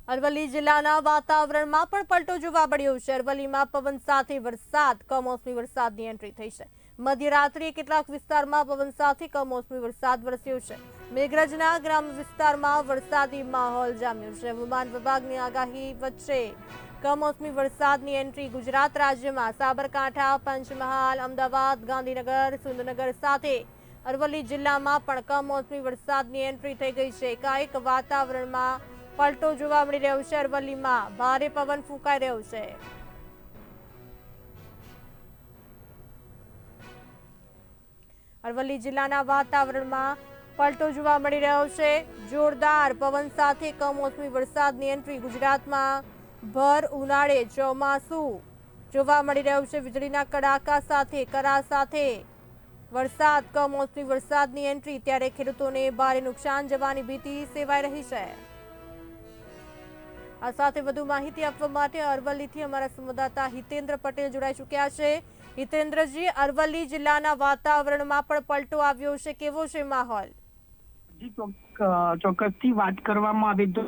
અરવલ્લી જિલ્લાના વાતાવરણમાં પણ પલટો જોવા મળ્યો છે। અરવલ્લીમાં પવન સાથે વરસાદ, કમોસમી વરસાદની એન્ટ્રી થઈ છે। મધ્યરાત્રિએ કેટલાક વિસ્તારમાં પવન સાથે કમોસમી વરસાદ વરસ્યો છે। મેઘરજના ગ્રામ્ય વિસ્તારમાં વરસાદી માહોલ જામ્યો છે। હવામાન વિભાગની આગાહી વચ્ચે કમોસમી વરસાદની એન્ટ્રી ગુજરાત રાજ્યમાં સાબરકાંઠા, પંચમહાલ, અમદાવાદ, ગાંધીનગર, સુરેન્દ્રનગર સાથે અરવલ્લી જિલ્લામાં પણ કમોસમી વરસાદની એન્ટ્રી થઈ ગઈ છે। એકાએક વાતાવરણમાં પલટો જોવા મળી રહ્યો છે। અરવલ્લીમાં ભારે પવન ફૂંકાઈ રહ્યો છે। અરવલ્લી જિલ્લાના વાતાવરણમાં પલટો જોવા મળી રહ્યો છે। જોરદાર પવન સાથે કમોસમી વરસાદની એન્ટ્રી ગુજરાતમાં ભર ઉનાળે ચોમાસું જોવા મળી રહ્યું છે। વીજળીના કડાકા સાથે કરા સાથે વરસાદ, કમોસમી વરસાદની એન્ટ્રી, ત્યારે ખેડૂતોને ભારે નુકસાન જવાની ભીતિ સેવાઈ રહી છે। આ સાથે વધુ માહિતી આપવા માટે અરવલ્લીથી અમારા સંવાદદાતા હિતેન્દ્ર પટેલ જોડાઈ ચૂક્યા છે। હિતેન્દ્રજી, અરવલ્લી જિલ્લાના વાતાવરણમાં પણ પલટો આવ્યો છે, કેવો છે માહોલ? ચોક્કસથી વાત કરવામાં આવે તો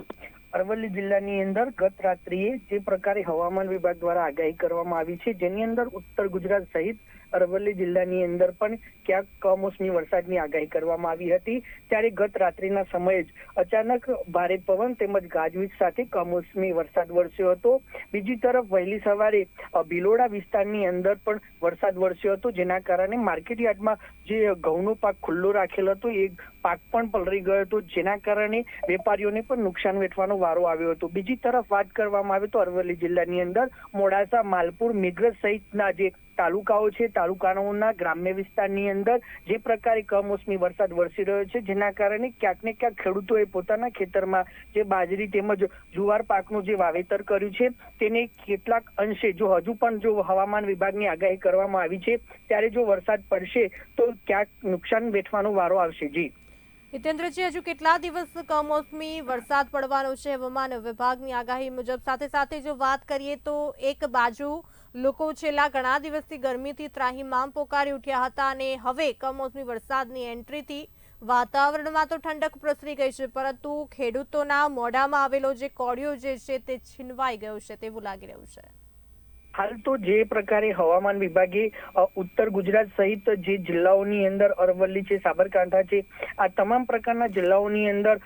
અરવલ્લી જિલ્લાની અંદર ગત રાત્રિએ જે પ્રકારે હવામાન વિભાગ દ્વારા આગાહી કરવામાં આવી છે, જેની અંદર ઉત્તર ગુજરાત સહિત અરવલ્લી જિલ્લાની અંદર પણ ક્યાંક કમોસમી વરસાદની આગાહી કરવામાં આવી હતી। ત્યારે ગત રાત્રિના સમયે જ અચાનક ભારે પવન તેમજ ગાજવીજ સાથે કમોસમી વરસાદ વરસ્યો હતો। બીજી તરફ વહેલી સવારે ભિલોડા વિસ્તારની અંદર પણ વરસાદ વરસ્યો હતો, જેના કારણે માર્કેટ યાર્ડમાં જે ઘઉંનો પાક ખુલ્લો રાખેલો હતો એ પાક પણ પલળી ગયો હતો, જેના કારણે વેપારીઓને પણ નુકસાન વેઠવાનો વારો આવ્યો હતો। બીજી તરફ વાત કરવામાં આવે તો અરવલ્લી જિલ્લાની અંદર મોડાસા, માલપુર, મેઘરજ સહિતના જે તાલુકાઓ છે, તાલુકાઓના ગ્રામ્ય વિસ્તારની અંદર જે પ્રકારે કમોસમી વરસાદ વરસી રહ્યો છે, જેના કારણે ક્યાંક ને ક્યાંક ખેડૂતોએ પોતાના ખેતરમાં જે બાજરી તેમજ જુવાર પાકનું જે વાવેતર કર્યું છે તેને કેટલાક અંશે જો હજુ પણ જો હવામાન વિભાગની આગાહી કરવામાં આવી છે, ત્યારે જો વરસાદ પડશે તો ક્યાંક નુકસાન વેઠવાનો વારો આવશે। જી હિતેન્દ્રજી, હજુ કેટલા દિવસ કમોસમી વરસાદ પડવાનો છે હવામાન વિભાગની આગાહી મુજબ? સાથે સાથે જો વાત કરીએ તો એક બાજુ લોકો છેલ્લા ઘણા દિવસથી ગરમીથી ત્રાહિમામ પોકારી ઉઠ્યા હતા અને હવે કમોસમી વરસાદની એન્ટ્રીથી વાતાવરણમાં તો ઠંડક પ્રસરી ગઈ છે, પરંતુ ખેડૂતોના મોઢામાં આવેલો જે કોળિયો જે છે તે છીનવાઈ ગયો છે તેવું લાગી રહ્યું છે। હાલ તો જે પ્રકારે હવામાન વિભાગે ઉત્તર ગુજરાત સહિત જે જિલ્લાઓની અંદર અરવલ્લી છે, સાબરકાંઠા છે, આ તમામ પ્રકારના જિલ્લાઓની અંદર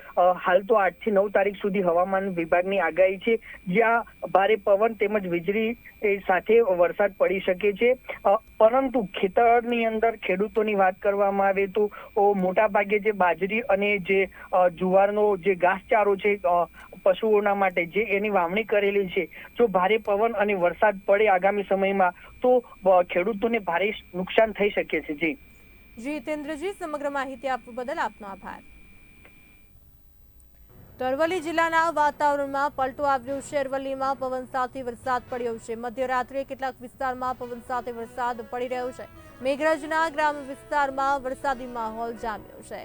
હાલ તો 8 થી 9 તારીખ સુધી હવામાન વિભાગની આગાહી છે, જ્યાં ભારે પવન તેમજ વીજળી સાથે વરસાદ પડી શકે છે। પરંતુ ખેતરની અંદર ખેડૂતોની વાત કરવામાં આવે તો મોટા ભાગે જે બાજરી અને જે જુવારનો જે ઘાસચારો છે પશુઓના માટે જે એની વાવણી કરેલી છે, જો ભારે પવન અને વરસાદ પડે આગામી સમયમાં તો ખેડૂતોને ભારે નુકસાન થઈ શકે છે। જી હિતેન્દ્રજી, સમગ્ર માહિતી આપવા બદલ આપનો આભાર। તો અરવલ્લી જિલ્લાના વાતાવરણમાં પલટો આવ્યો છે। અરવલ્લીમાં પવન સાથે વરસાદ પડ્યો છે। મધ્યરાત્રિએ કેટલાક વિસ્તારમાં પવન સાથે વરસાદ પડી રહ્યો છે। મેઘરજના ગ્રામ્ય વિસ્તારમાં વરસાદી માહોલ જામ્યો છે।